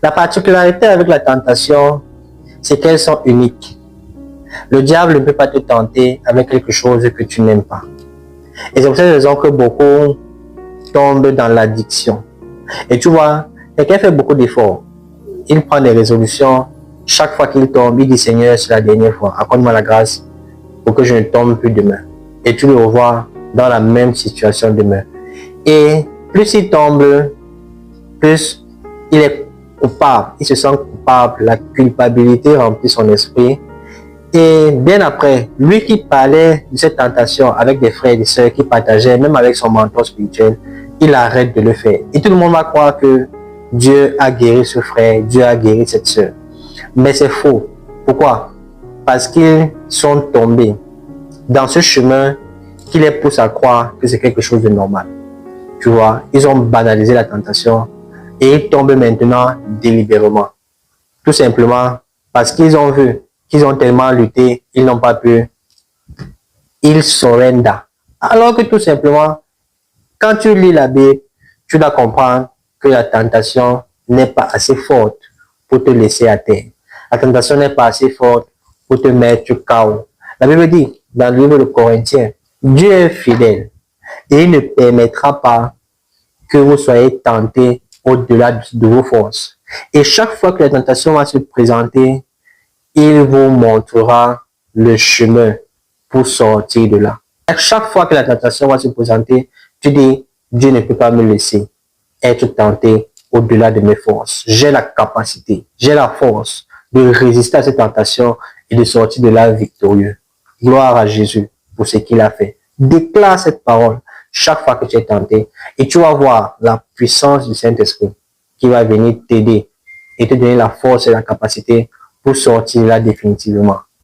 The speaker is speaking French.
La particularité avec la tentation, c'est qu'elles sont uniques. Le diable ne peut pas te tenter avec quelque chose que tu n'aimes pas. Et c'est pour cette raison que beaucoup tombent dans l'addiction. Et tu vois, quelqu'un fait beaucoup d'efforts. Il prend des résolutions. Chaque fois qu'il tombe, il dit Seigneur, c'est la dernière fois. Accorde-moi la grâce pour que je ne tombe plus demain. Et tu le revois dans la même situation demain. Et plus il tombe, plus il est coupable. Il se sent coupable. La culpabilité remplit son esprit. Et bien après, lui qui parlait de cette tentation avec des frères et des sœurs, qui partageaient, même avec son mentor spirituel, il arrête de le faire. Et tout le monde va croire que Dieu a guéri ce frère, Dieu a guéri cette sœur. Mais c'est faux. Pourquoi? Parce qu'ils sont tombés dans ce chemin qui les pousse à croire que c'est quelque chose de normal. Tu vois, ils ont banalisé la tentation et ils tombent maintenant délibérément. Tout simplement parce qu'ils ont vu qu'ils ont tellement lutté, ils n'ont pas pu. Ils surrendent. Alors que tout simplement, quand tu lis la Bible, tu dois comprendre que la tentation n'est pas assez forte pour te laisser à terre. La tentation n'est pas assez forte pour te mettre KO. La Bible dit, dans le livre de Corinthiens, Dieu est fidèle et il ne permettra pas que vous soyez tentés au-delà de vos forces. Et chaque fois que la tentation va se présenter, il vous montrera le chemin pour sortir de là. À chaque fois que la tentation va se présenter, tu dis, Dieu ne peut pas me laisser être tenté au-delà de mes forces. J'ai la capacité, j'ai la force de résister à cette tentation et de sortir de là victorieux. Gloire à Jésus pour ce qu'il a fait. Déclare cette parole chaque fois que tu es tenté et tu vas voir la puissance du Saint-Esprit qui va venir t'aider et te donner la force et la capacité pour sortir là définitivement.